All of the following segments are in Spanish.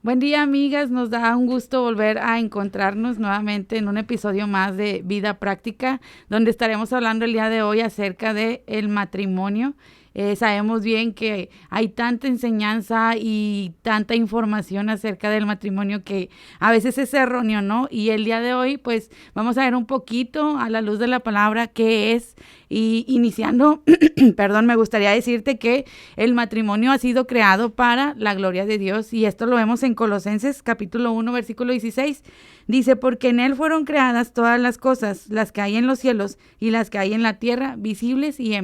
Buen día, amigas. Nos da un gusto volver a encontrarnos nuevamente en un episodio más de Vida Práctica, donde estaremos hablando el día de hoy acerca de el matrimonio. Sabemos bien que hay tanta enseñanza y tanta información acerca del matrimonio que a veces es erróneo, ¿no? Y el día de hoy, pues, vamos a ver un poquito a la luz de la palabra qué es. Y iniciando, perdón, me gustaría decirte que el matrimonio ha sido creado para la gloria de Dios, y esto lo vemos en Colosenses capítulo 1, versículo 16. Dice, porque en él fueron creadas todas las cosas, las que hay en los cielos y las que hay en la tierra, visibles y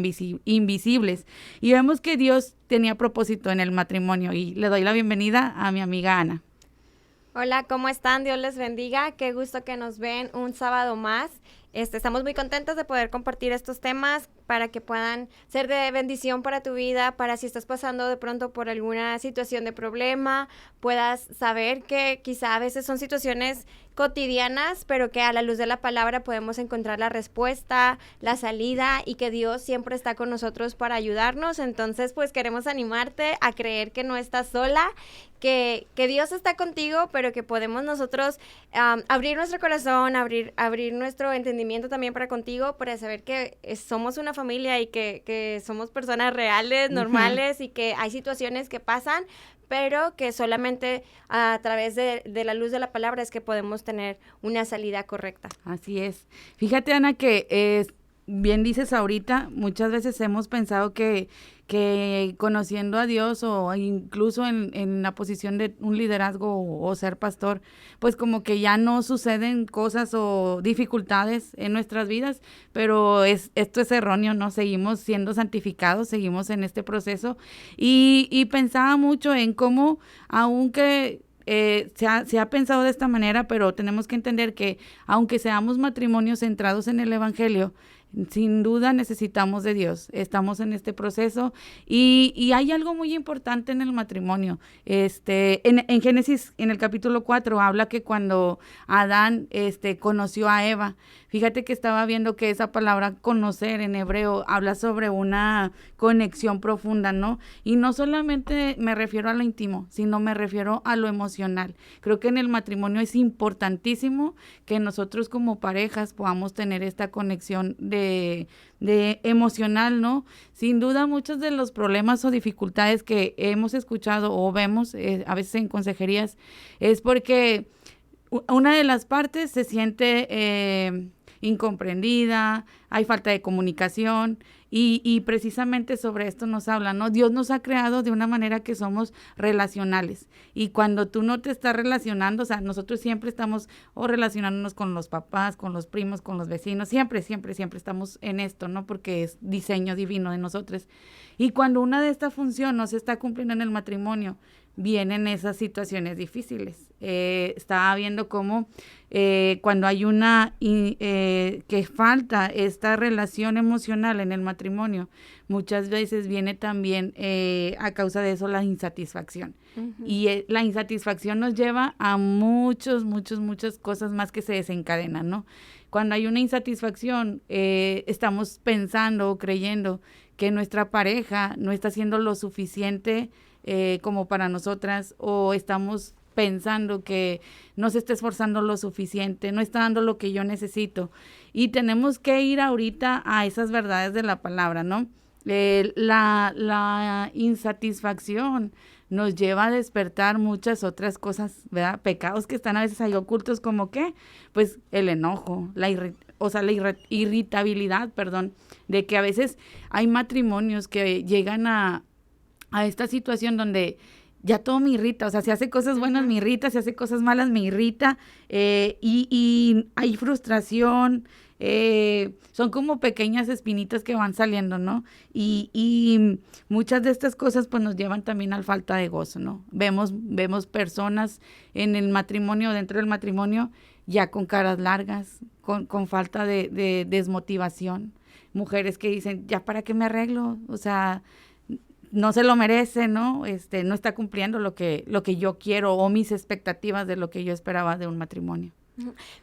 invisibles. Y vemos que Dios tenía propósito en el matrimonio, y le doy la bienvenida a mi amiga Ana. Hola, ¿cómo están? Dios les bendiga. Qué gusto que nos ven un sábado más. Estamos muy contentos de poder compartir estos temas para que puedan ser de bendición para tu vida, para si estás pasando de pronto por alguna situación de problema, puedas saber que quizá a veces son situaciones cotidianas, pero que a la luz de la palabra podemos encontrar la respuesta, la salida, y que Dios siempre está con nosotros para ayudarnos. Entonces, pues queremos animarte a creer que no estás sola, que Dios está contigo, pero que podemos nosotros abrir nuestro corazón, abrir nuestro entendimiento también para contigo, para saber que somos una familia y que somos personas reales, normales, y que hay situaciones que pasan, pero que solamente a través de la luz de la palabra es que podemos tener una salida correcta. Así es. Fíjate, Ana, que bien dices ahorita, muchas veces hemos pensado que conociendo a Dios, o incluso en la posición de un liderazgo o ser pastor, pues como que ya no suceden cosas o dificultades en nuestras vidas, pero esto es erróneo, ¿no? Seguimos siendo santificados, seguimos en este proceso, y pensaba mucho en cómo, aunque se ha pensado de esta manera, pero tenemos que entender que aunque seamos matrimonios centrados en el Evangelio, sin duda necesitamos de Dios. Estamos en este proceso, y hay algo muy importante en el matrimonio. En Génesis, en el capítulo 4, habla que cuando Adán conoció a Eva, fíjate que estaba viendo que esa palabra conocer en hebreo habla sobre una conexión profunda, ¿no? Y no solamente me refiero a lo íntimo, sino me refiero a lo emocional. Creo que en el matrimonio es importantísimo que nosotros como parejas podamos tener esta conexión de emocional, ¿no? Sin duda, muchos de los problemas o dificultades que hemos escuchado o vemos a veces en consejerías es porque una de las partes se siente incomprendida, hay falta de comunicación, y precisamente sobre esto nos habla, ¿no? Dios nos ha creado de una manera que somos relacionales, y cuando tú no te estás relacionando, o sea, nosotros siempre estamos o relacionándonos con los papás, con los primos, con los vecinos, siempre estamos en esto, ¿no? Porque es diseño divino de nosotros, y cuando una de estas funciones no se está cumpliendo en el matrimonio, vienen esas situaciones difíciles. Estaba viendo cómo cuando hay que falta esta relación emocional en el matrimonio, muchas veces viene también a causa de eso la insatisfacción. Uh-huh. Y la insatisfacción nos lleva a muchas cosas más que se desencadenan, ¿no? Cuando hay una insatisfacción, estamos pensando o creyendo que nuestra pareja no está haciendo lo suficiente como para nosotras, o estamos pensando que no se está esforzando lo suficiente, no está dando lo que yo necesito, y tenemos que ir ahorita a esas verdades de la palabra, ¿no? La insatisfacción nos lleva a despertar muchas otras cosas, ¿verdad? Pecados que están a veces ahí ocultos, como ¿qué? Pues el enojo, la irritabilidad, perdón, de que a veces hay matrimonios que llegan a esta situación donde ya todo me irrita, o sea, si hace cosas buenas me irrita, si hace cosas malas me irrita, y hay frustración, son como pequeñas espinitas que van saliendo, ¿no? Y muchas de estas cosas pues nos llevan también a falta de gozo, ¿no? Vemos personas en el matrimonio, dentro del matrimonio, ya con caras largas, con falta de desmotivación, mujeres que dicen, ya para qué me arreglo, o sea, no se lo merece, ¿no? No está cumpliendo lo que yo quiero, o mis expectativas de lo que yo esperaba de un matrimonio.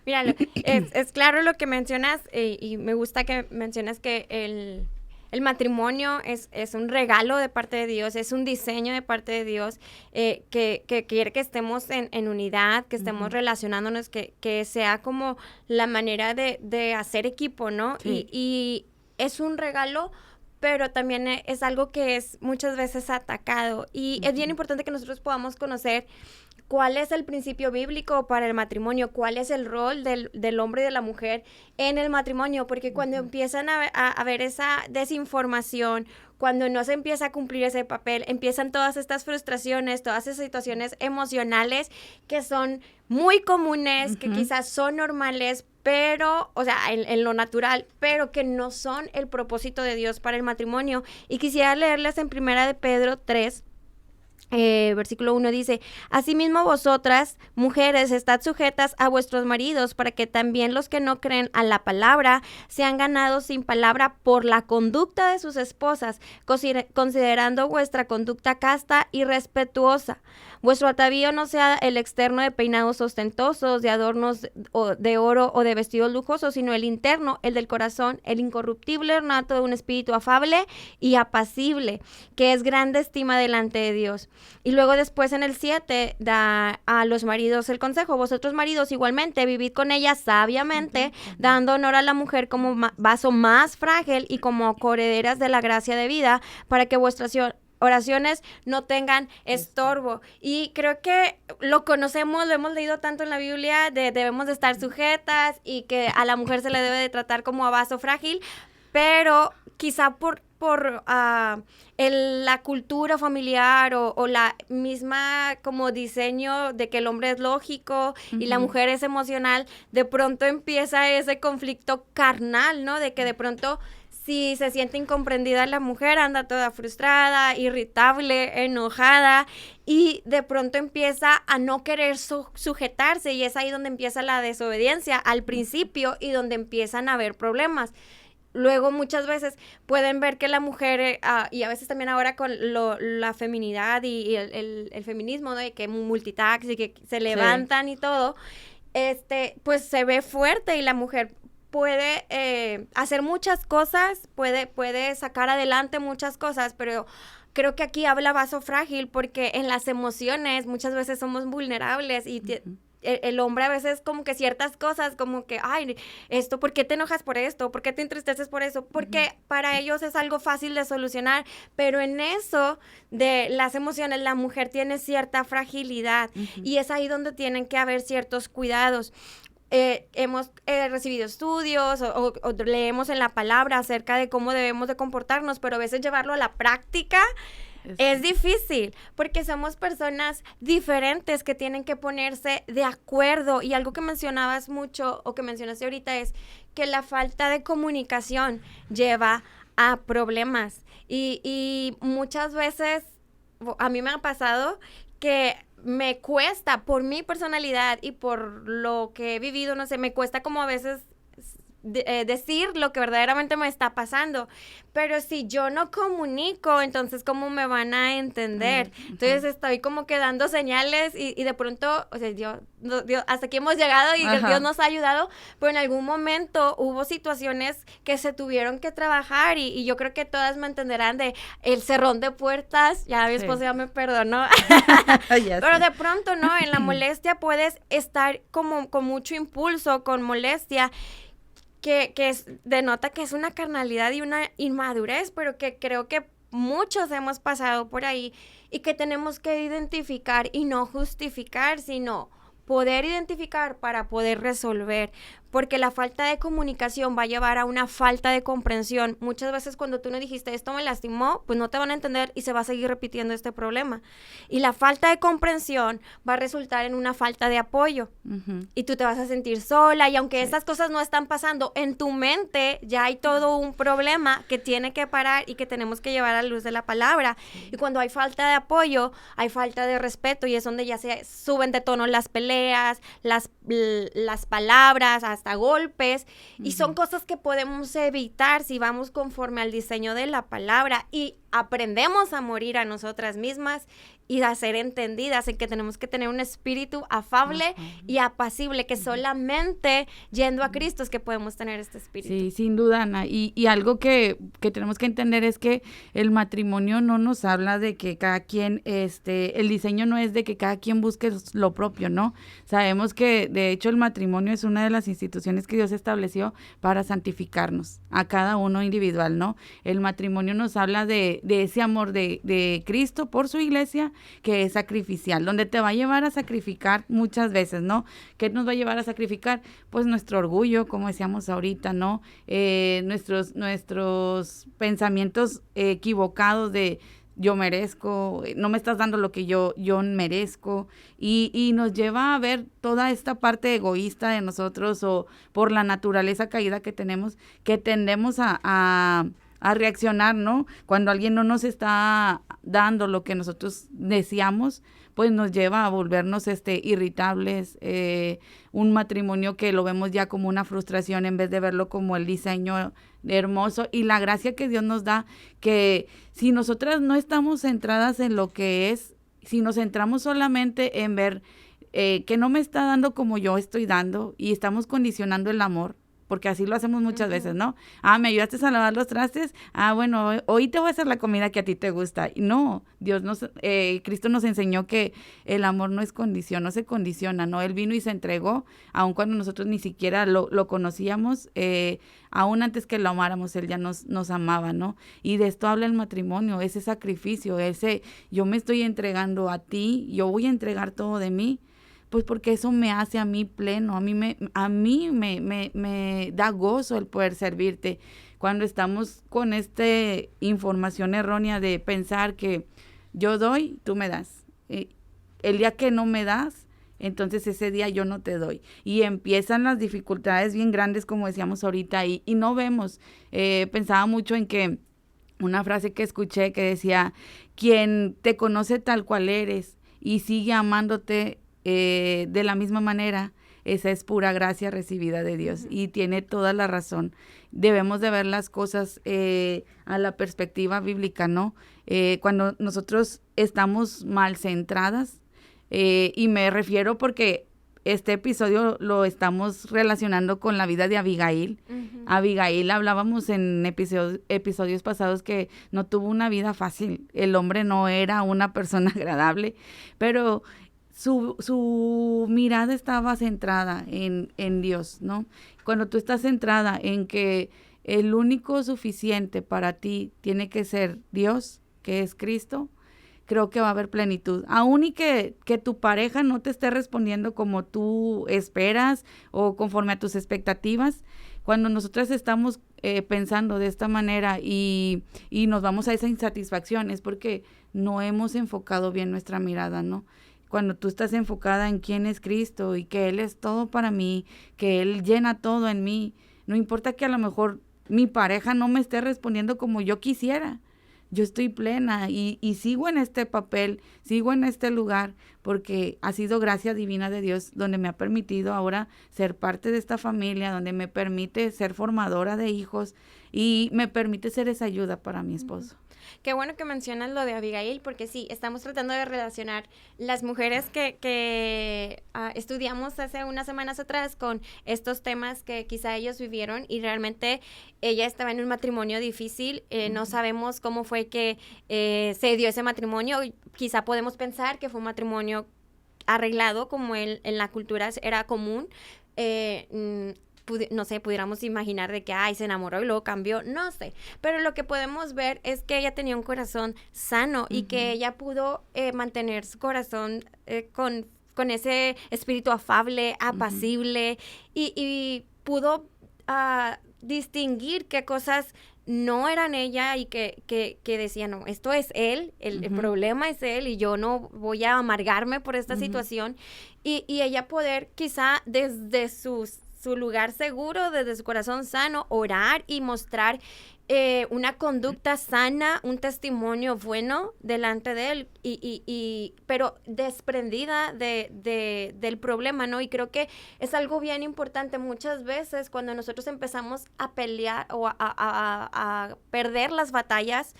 Mira, es claro lo que mencionas, y me gusta que mencionas que el matrimonio es un regalo de parte de Dios, es un diseño de parte de Dios, que quiere que estemos en unidad, que estemos relacionándonos, que sea como la manera de hacer equipo, ¿no? Sí. Y es un regalo, pero también es algo que es muchas veces atacado. Y es bien importante que nosotros podamos conocer cuál es el principio bíblico para el matrimonio, cuál es el rol del hombre y de la mujer en el matrimonio, porque cuando empiezan a haber esa desinformación, cuando no se empieza a cumplir ese papel, empiezan todas estas frustraciones, todas esas situaciones emocionales que son muy comunes, que quizás son normales, pero, o sea, en lo natural, pero que no son el propósito de Dios para el matrimonio. Y quisiera leerles en 1 de Pedro 3, versículo 1 dice: asimismo vosotras, mujeres, estad sujetas a vuestros maridos, para que también los que no creen a la palabra sean ganados sin palabra por la conducta de sus esposas, considerando vuestra conducta casta y respetuosa. Vuestro atavío no sea el externo de peinados ostentosos, de adornos de oro o de vestidos lujosos, sino el interno, el del corazón, el incorruptible ornato de un espíritu afable y apacible, que es grande estima delante de Dios. Y luego después en el 7 da a los maridos el consejo: vosotros maridos igualmente vivid con ella sabiamente, dando honor a la mujer como vaso más frágil y como coherederas de la gracia de vida, para que vuestras oraciones no tengan estorbo. Y creo que lo conocemos, lo hemos leído tanto en la Biblia, debemos de estar sujetas y que a la mujer se le debe de tratar como a vaso frágil, pero quizá por la cultura familiar o la misma como diseño de que el hombre es lógico y la mujer es emocional, de pronto empieza ese conflicto carnal, ¿no? De que de pronto, si se siente incomprendida la mujer, anda toda frustrada, irritable, enojada, y de pronto empieza a no querer sujetarse, y es ahí donde empieza la desobediencia al principio y donde empiezan a haber problemas. Luego muchas veces pueden ver que la mujer, y a veces también ahora con la feminidad y el feminismo, ¿no? De que multitask y que se levantan y todo, pues se ve fuerte y la mujer puede hacer muchas cosas, puede sacar adelante muchas cosas, pero creo que aquí habla vaso frágil, porque en las emociones muchas veces somos vulnerables y el hombre a veces como que ciertas cosas como que, ay, esto, ¿por qué te enojas por esto? ¿Por qué te entristeces por eso? Porque para ellos es algo fácil de solucionar, pero en eso de las emociones la mujer tiene cierta fragilidad y es ahí donde tienen que haber ciertos cuidados. Hemos recibido estudios o leemos en la palabra acerca de cómo debemos de comportarnos, pero a veces llevarlo a la práctica es difícil, porque somos personas diferentes que tienen que ponerse de acuerdo. Y algo que mencionabas mucho, o que mencionaste ahorita, es que la falta de comunicación lleva a problemas. Y muchas veces, a mí me ha pasado que me cuesta, por mi personalidad y por lo que he vivido, no sé, me cuesta como a veces decir lo que verdaderamente me está pasando, pero si yo no comunico, entonces ¿cómo me van a entender? Entonces estoy como que dando señales y de pronto, o sea, Dios, hasta aquí hemos llegado y Dios nos ha ayudado, pero en algún momento hubo situaciones que se tuvieron que trabajar y yo creo que todas me entenderán de el cerrón de puertas. Ya mi esposa ya me perdonó, pero de pronto, ¿no? En la molestia puedes estar como con mucho impulso, con molestia, que denota que es una carnalidad y una inmadurez, pero que creo que muchos hemos pasado por ahí y que tenemos que identificar y no justificar, sino poder identificar para poder resolver, porque la falta de comunicación va a llevar a una falta de comprensión. Muchas veces cuando tú no dijiste esto me lastimó, pues no te van a entender y se va a seguir repitiendo este problema. Y la falta de comprensión va a resultar en una falta de apoyo. Y tú te vas a sentir sola, y aunque estas cosas no están pasando, en tu mente ya hay todo un problema que tiene que parar y que tenemos que llevar a la luz de la palabra. Y cuando hay falta de apoyo, hay falta de respeto, y es donde ya se suben de tono las peleas, las palabras, hasta golpes, y son cosas que podemos evitar si vamos conforme al diseño de la palabra y aprendemos a morir a nosotras mismas y a ser entendidas en que tenemos que tener un espíritu afable y apacible, que solamente yendo a Cristo es que podemos tener este espíritu. Sí, sin duda, Ana. Y algo que que tenemos que entender es que el matrimonio no nos habla de que cada quien, el diseño no es de que cada quien busque lo propio, ¿no? Sabemos que de hecho el matrimonio es una de las instituciones que Dios estableció para santificarnos a cada uno individual, ¿no? El matrimonio nos habla de ese amor de Cristo por su iglesia, que es sacrificial, donde te va a llevar a sacrificar muchas veces, ¿no? ¿Qué nos va a llevar a sacrificar? Pues nuestro orgullo, como decíamos ahorita, ¿no? Nuestros pensamientos equivocados de yo merezco, no me estás dando lo que yo merezco, y nos lleva a ver toda esta parte egoísta de nosotros, o por la naturaleza caída que tenemos, que tendemos a reaccionar, ¿no? Cuando alguien no nos está dando lo que nosotros deseamos, pues nos lleva a volvernos irritables, un matrimonio que lo vemos ya como una frustración en vez de verlo como el diseño hermoso y la gracia que Dios nos da, que si nosotras no estamos centradas en lo que es, si nos centramos solamente en ver que no me está dando como yo estoy dando y estamos condicionando el amor, porque así lo hacemos muchas veces, ¿no? ¿Me ayudaste a lavar los trastes? Bueno, hoy te voy a hacer la comida que a ti te gusta. Y no, Cristo nos enseñó que el amor no es condición, no se condiciona, ¿no? Él vino y se entregó, aun cuando nosotros ni siquiera lo conocíamos, aún antes que lo amáramos, Él ya nos amaba, ¿no? Y de esto habla el matrimonio, ese sacrificio, yo me estoy entregando a ti, yo voy a entregar todo de mí, pues porque eso me hace a mí pleno, a mí me da gozo el poder servirte. Cuando estamos con esta información errónea de pensar que yo doy, tú me das. El día que no me das, entonces ese día yo no te doy. Y empiezan las dificultades bien grandes, como decíamos ahorita, y no vemos. Pensaba mucho en que una frase que escuché que decía, quien te conoce tal cual eres y sigue amándote de la misma manera, esa es pura gracia recibida de Dios. Y tiene toda la razón. Debemos de ver las cosas a la perspectiva bíblica, ¿no? Cuando nosotros estamos mal centradas, y me refiero porque este episodio lo estamos relacionando con la vida de Abigail. Uh-huh. Abigail, hablábamos en episodios pasados que no tuvo una vida fácil. El hombre no era una persona agradable, pero su mirada estaba centrada en Dios, ¿no? Cuando tú estás centrada en que el único suficiente para ti tiene que ser Dios, que es Cristo, creo que va a haber plenitud. Aún y que tu pareja no te esté respondiendo como tú esperas o conforme a tus expectativas, cuando nosotras estamos pensando de esta manera y nos vamos a esa insatisfacción, es porque no hemos enfocado bien nuestra mirada, ¿no? Cuando tú estás enfocada en quién es Cristo y que Él es todo para mí, que Él llena todo en mí, no importa que a lo mejor mi pareja no me esté respondiendo como yo quisiera, yo estoy plena y sigo en este papel, sigo en este lugar, porque ha sido gracia divina de Dios donde me ha permitido ahora ser parte de esta familia, donde me permite ser formadora de hijos y me permite ser esa ayuda para mi esposo. Qué bueno que mencionas lo de Abigail, porque sí, estamos tratando de relacionar las mujeres que estudiamos hace unas semanas atrás con estos temas que quizá ellos vivieron, y realmente ella estaba en un matrimonio difícil. No sabemos cómo fue que se dio ese matrimonio. Quizá podemos pensar que fue un matrimonio arreglado, como en la cultura era común. No sé, pudiéramos imaginar de que, se enamoró y luego cambió, no sé. Pero lo que podemos ver es que ella tenía un corazón sano, uh-huh, y que ella pudo mantener su corazón con ese espíritu afable, apacible, uh-huh, y pudo distinguir qué cosas no eran ella y que decía, no, esto es él, el problema es él y yo no voy a amargarme por esta uh-huh situación. Y ella poder quizá desde su lugar seguro, desde su corazón sano, orar y mostrar una conducta sana, un testimonio bueno delante de él, pero desprendida del problema, ¿no? Y creo que es algo bien importante. Muchas veces cuando nosotros empezamos a pelear o a perder las batallas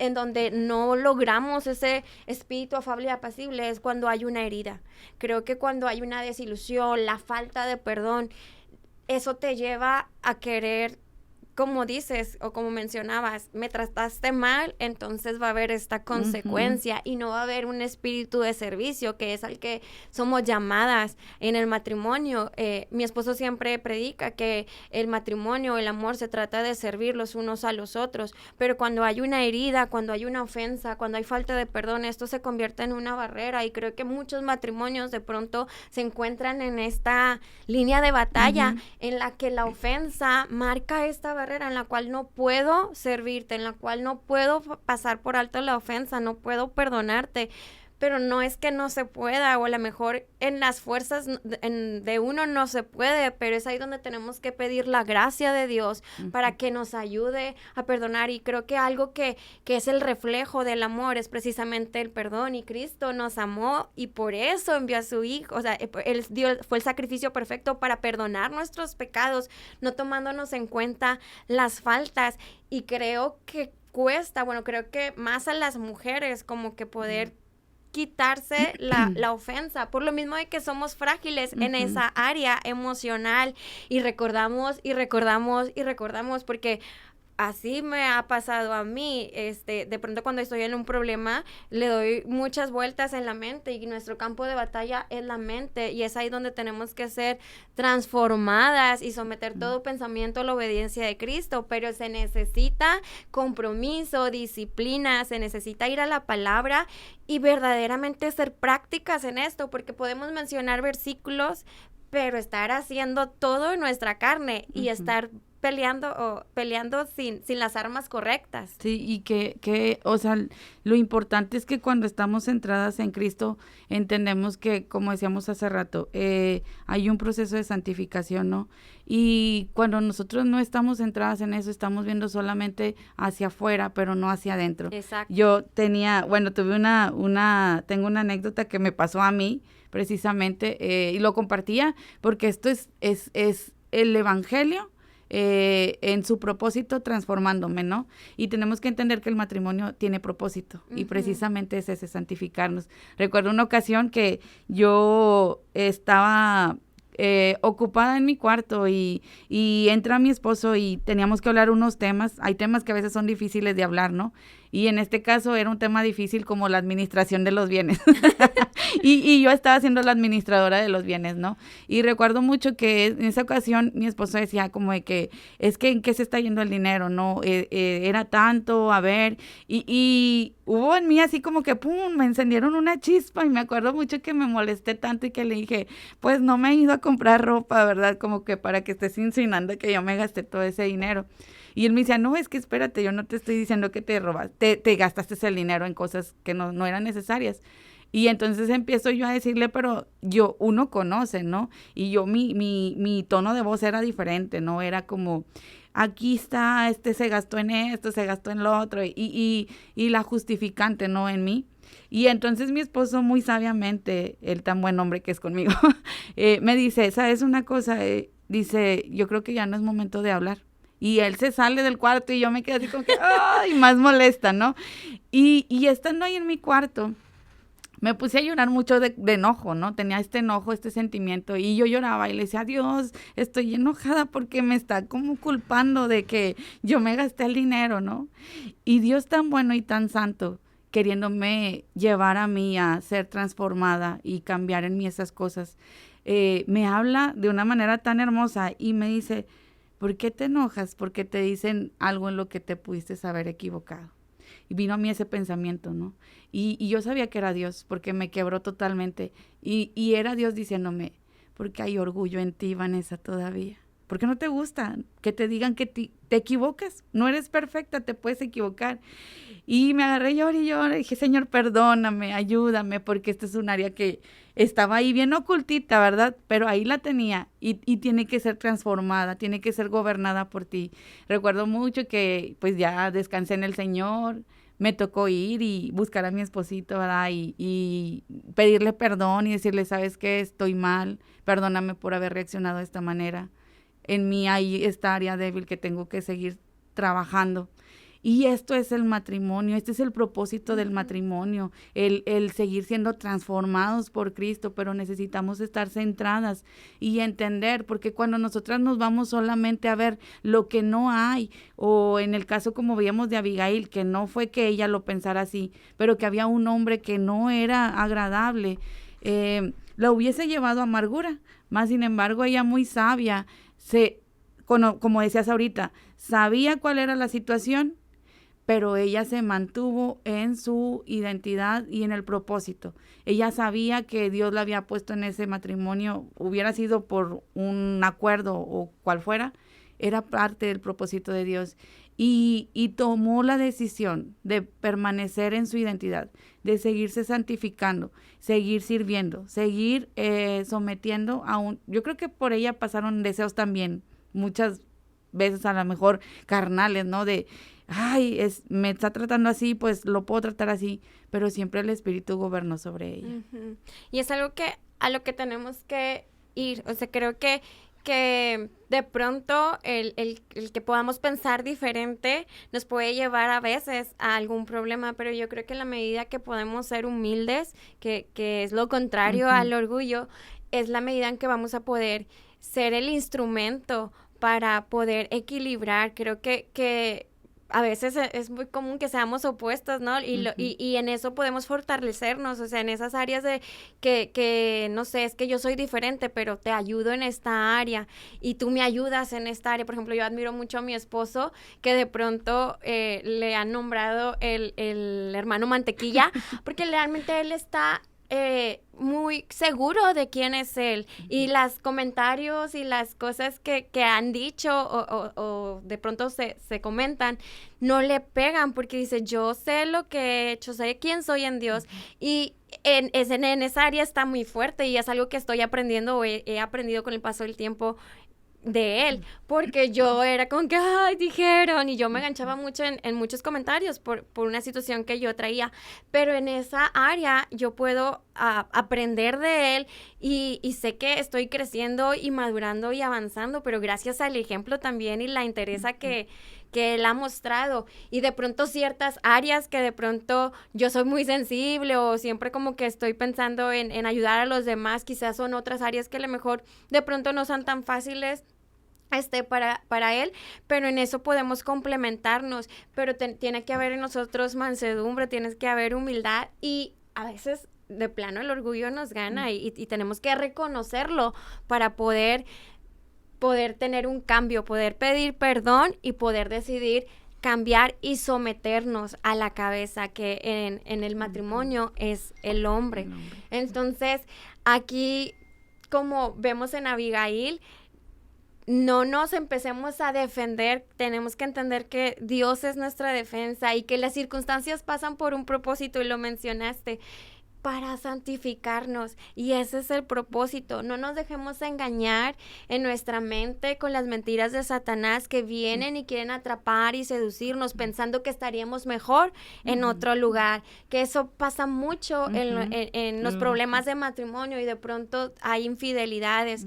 en donde no logramos ese espíritu afable y apacible, es cuando hay una herida. Creo que cuando hay una desilusión, la falta de perdón, eso te lleva a querer como dices o como mencionabas, me trataste mal, entonces va a haber esta consecuencia y no va a haber un espíritu de servicio, que es al que somos llamadas en el matrimonio. Mi esposo siempre predica que el matrimonio, el amor, se trata de servir los unos a los otros, pero cuando hay una herida, cuando hay una ofensa, cuando hay falta de perdón, esto se convierte en una barrera, y creo que muchos matrimonios de pronto se encuentran en esta línea de batalla en la que la ofensa marca esta barrera en la cual no puedo servirte, en la cual no puedo pasar por alto la ofensa, no puedo perdonarte. Pero no es que no se pueda, o a lo mejor en las fuerzas de uno no se puede, pero es ahí donde tenemos que pedir la gracia de Dios para que nos ayude a perdonar. Y creo que algo que es el reflejo del amor es precisamente el perdón, y Cristo nos amó y por eso envió a su Hijo. O sea, Él fue el sacrificio perfecto para perdonar nuestros pecados, no tomándonos en cuenta las faltas. Y creo que cuesta, creo que más a las mujeres como que poder quitarse la ofensa, por lo mismo de que somos frágiles en esa área emocional, y recordamos, porque así me ha pasado a mí. De pronto cuando estoy en un problema, le doy muchas vueltas en la mente, y nuestro campo de batalla es la mente, y es ahí donde tenemos que ser transformadas y someter todo pensamiento a la obediencia de Cristo. Pero se necesita compromiso, disciplina, se necesita ir a la palabra y verdaderamente ser prácticas en esto, porque podemos mencionar versículos, pero estar haciendo todo en nuestra carne y estar peleando sin las armas correctas. Sí, y que, o sea, lo importante es que cuando estamos centradas en Cristo, entendemos que, como decíamos hace rato, hay un proceso de santificación, ¿no? Y cuando nosotros no estamos centradas en eso, estamos viendo solamente hacia afuera, pero no hacia adentro. Exacto. Yo tengo una anécdota que me pasó a mí, precisamente, y lo compartía, porque esto es el evangelio, en su propósito transformándome, ¿no? Y tenemos que entender que el matrimonio tiene propósito, y precisamente es ese, santificarnos. Recuerdo una ocasión que yo estaba ocupada en mi cuarto y entra mi esposo y teníamos que hablar unos temas. Hay temas que a veces son difíciles de hablar, ¿no? Y en este caso era un tema difícil como la administración de los bienes. y yo estaba siendo la administradora de los bienes, ¿no? Y recuerdo mucho que en esa ocasión mi esposo decía como de que, es que ¿en qué se está yendo el dinero? ¿No? Era tanto, a ver, y hubo en mí así como que, ¡pum!, me encendieron una chispa, y me acuerdo mucho que me molesté tanto y que le dije, pues no me he ido a comprar ropa, ¿verdad? Como que para que estés insinuando que yo me gasté todo ese dinero. Y él me decía, no, es que espérate, yo no te estoy diciendo que te gastaste el dinero en cosas que no eran necesarias. Y entonces empiezo yo a decirle, pero uno conoce, ¿no? Y yo, mi tono de voz era diferente, ¿no? Era como, aquí está, se gastó en esto, se gastó en lo otro, y la justificante, ¿no? En mí. Y entonces mi esposo, muy sabiamente, el tan buen hombre que es conmigo, me dice, ¿sabes una cosa? Dice, yo creo que ya no es momento de hablar. Y él se sale del cuarto y yo me quedo así como que, ¡ay!, más molesta, ¿no? Y estando ahí en mi cuarto, me puse a llorar mucho de enojo, ¿no? Tenía este enojo, este sentimiento, y yo lloraba y le decía, Dios, estoy enojada porque me está como culpando de que yo me gasté el dinero, ¿no? Y Dios tan bueno y tan santo, queriéndome llevar a mí a ser transformada y cambiar en mí esas cosas, me habla de una manera tan hermosa y me dice, ¿por qué te enojas? Porque te dicen algo en lo que te pudiste haber equivocado. Y vino a mí ese pensamiento, ¿no? Y yo sabía que era Dios, porque me quebró totalmente. Y era Dios diciéndome, porque hay orgullo en ti, Vanessa, todavía. ¿Por qué no te gusta que te digan que te equivocas? No eres perfecta, te puedes equivocar. Y me agarré, lloré y lloré. Dije, Señor, perdóname, ayúdame, porque este es un área que estaba ahí bien ocultita, ¿verdad? Pero ahí la tenía y tiene que ser transformada, tiene que ser gobernada por ti. Recuerdo mucho que pues ya descansé en el Señor, me tocó ir y buscar a mi esposito, ¿verdad? Y pedirle perdón y decirle, ¿sabes qué? Estoy mal, perdóname por haber reaccionado de esta manera. En mí hay esta área débil que tengo que seguir trabajando. Y esto es el matrimonio, este es el propósito del matrimonio, el seguir siendo transformados por Cristo, pero necesitamos estar centradas y entender, porque cuando nosotras nos vamos solamente a ver lo que no hay, o en el caso como veíamos de Abigail, que no fue que ella lo pensara así, pero que había un hombre que no era agradable, la hubiese llevado a amargura, más sin embargo ella muy sabia, como decías ahorita, sabía cuál era la situación, pero ella se mantuvo en su identidad y en el propósito. Ella sabía que Dios la había puesto en ese matrimonio, hubiera sido por un acuerdo o cual fuera, era parte del propósito de Dios. Y tomó la decisión de permanecer en su identidad, de seguirse santificando, seguir sirviendo, seguir sometiendo yo creo que por ella pasaron deseos también, muchas veces a lo mejor carnales, ¿no? Ay, me está tratando así, pues lo puedo tratar así, pero siempre el Espíritu gobernó sobre ella. Uh-huh. Y es algo a lo que tenemos que ir, o sea, creo que de pronto el que podamos pensar diferente nos puede llevar a veces a algún problema, pero yo creo que en la medida que podemos ser humildes, que es lo contrario uh-huh. al orgullo, es la medida en que vamos a poder ser el instrumento para poder equilibrar. Creo que a veces es muy común que seamos opuestos, ¿no? Y en eso podemos fortalecernos, o sea, en esas áreas de que, no sé, es que yo soy diferente, pero te ayudo en esta área y tú me ayudas en esta área. Por ejemplo, yo admiro mucho a mi esposo, que de pronto le han nombrado el hermano mantequilla, porque realmente él está muy seguro de quién es él, y los comentarios y las cosas que han dicho o de pronto se comentan no le pegan, porque dice, yo sé lo que he hecho, sé quién soy en Dios, y en esa área está muy fuerte, y es algo que estoy aprendiendo o he aprendido con el paso del tiempo de él, porque yo era como que, ay, dijeron, y yo me enganchaba mucho en muchos comentarios por una situación que yo traía, pero en esa área yo puedo aprender de él y sé que estoy creciendo y madurando y avanzando, pero gracias al ejemplo también y la entereza que él ha mostrado, y de pronto ciertas áreas que de pronto yo soy muy sensible o siempre como que estoy pensando en ayudar a los demás, quizás son otras áreas que a lo mejor de pronto no son tan fáciles para él, pero en eso podemos complementarnos, pero tiene que haber en nosotros mansedumbre, tiene que haber humildad, y a veces de plano el orgullo nos gana y tenemos que reconocerlo para poder tener un cambio, poder pedir perdón y poder decidir cambiar y someternos a la cabeza, que en el matrimonio es el hombre. Entonces, aquí, como vemos en Abigail, no nos empecemos a defender, tenemos que entender que Dios es nuestra defensa y que las circunstancias pasan por un propósito, y lo mencionaste, para santificarnos, y ese es el propósito. No nos dejemos engañar en nuestra mente con las mentiras de Satanás que vienen y quieren atrapar y seducirnos pensando que estaríamos mejor en otro lugar, que eso pasa mucho en los problemas de matrimonio, y de pronto hay infidelidades.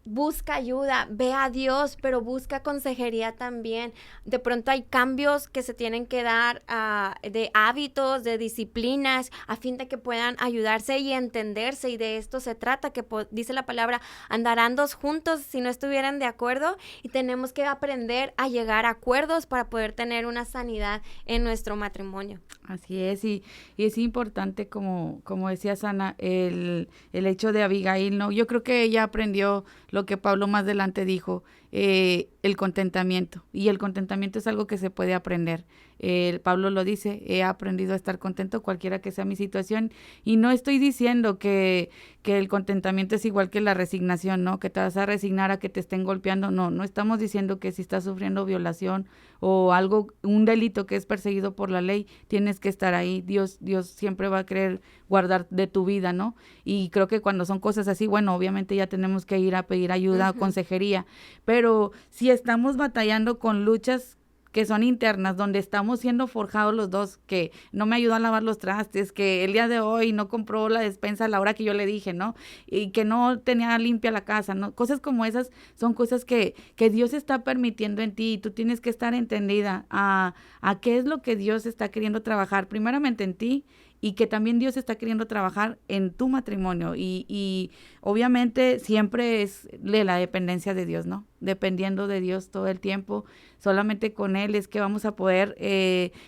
Busca ayuda, ve a Dios, pero busca consejería también. De pronto hay cambios que se tienen que dar de hábitos, de disciplinas, a fin de que puedan ayudarse y entenderse, y de esto se trata, que dice la palabra, andarán dos juntos si no estuvieran de acuerdo, y tenemos que aprender a llegar a acuerdos para poder tener una sanidad en nuestro matrimonio. Así es, y es importante, como decía Sana, el hecho de Abigail, ¿no? Yo creo que ella aprendió lo que Pablo más adelante dijo, el contentamiento, y el contentamiento es algo que se puede aprender. Pablo lo dice, he aprendido a estar contento cualquiera que sea mi situación, y no estoy diciendo que el contentamiento es igual que la resignación, ¿no? Que te vas a resignar a que te estén golpeando, no estamos diciendo que si estás sufriendo violación o un delito que es perseguido por la ley, tienes que estar ahí. Dios siempre va a querer guardar de tu vida, ¿no? Y creo que cuando son cosas así, bueno, obviamente ya tenemos que ir a pedir ayuda o consejería, pero si estamos batallando con luchas que son internas, donde estamos siendo forjados los dos, que no me ayudó a lavar los trastes, que el día de hoy no compró la despensa a la hora que yo le dije, ¿no? Y que no tenía limpia la casa, ¿no? Cosas como esas son cosas que Dios está permitiendo en ti, y tú tienes que estar entendida a qué es lo que Dios está queriendo trabajar, primeramente en ti, y que también Dios está queriendo trabajar en tu matrimonio, y obviamente siempre es de la dependencia de Dios, ¿no? Dependiendo de Dios todo el tiempo, solamente con Él es que vamos a poder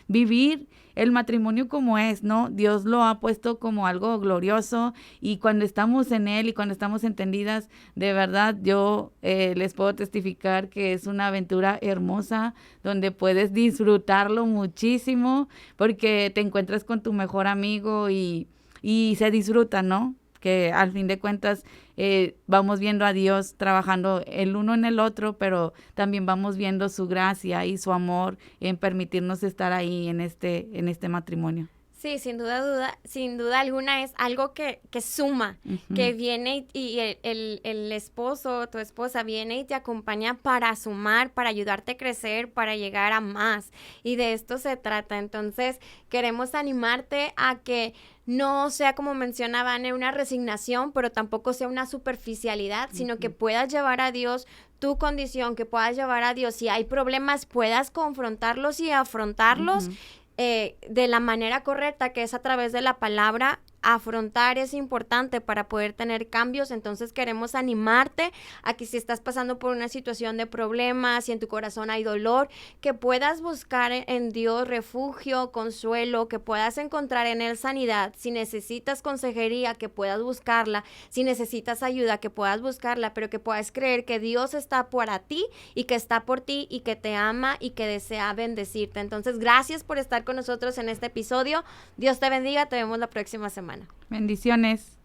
vivir el matrimonio como es, ¿no? Dios lo ha puesto como algo glorioso, y cuando estamos en Él y cuando estamos entendidas, de verdad yo les puedo testificar que es una aventura hermosa, donde puedes disfrutarlo muchísimo, porque te encuentras con tu mejor amigo y se disfruta, ¿no? Que al fin de cuentas vamos viendo a Dios trabajando el uno en el otro, pero también vamos viendo su gracia y su amor en permitirnos estar ahí en este matrimonio. Sí, sin duda alguna es algo que suma, que viene y el esposo, tu esposa viene y te acompaña para sumar, para ayudarte a crecer, para llegar a más. Y de esto se trata. Entonces, queremos animarte a que no sea, como mencionaba Anne, una resignación, pero tampoco sea una superficialidad, sino que puedas llevar a Dios tu condición, que puedas llevar a Dios, si hay problemas, puedas confrontarlos y afrontarlos de la manera correcta, que es a través de la palabra. Afrontar es importante para poder tener cambios. Entonces queremos animarte a que si estás pasando por una situación de problemas, si en tu corazón hay dolor, que puedas buscar en Dios refugio, consuelo, que puedas encontrar en Él sanidad. Si necesitas consejería, que puedas buscarla. Si necesitas ayuda, que puedas buscarla, pero que puedas creer que Dios está para ti y que está por ti y que te ama y que desea bendecirte. Entonces, gracias por estar con nosotros en este episodio. Dios te bendiga. Te vemos la próxima semana. Bendiciones.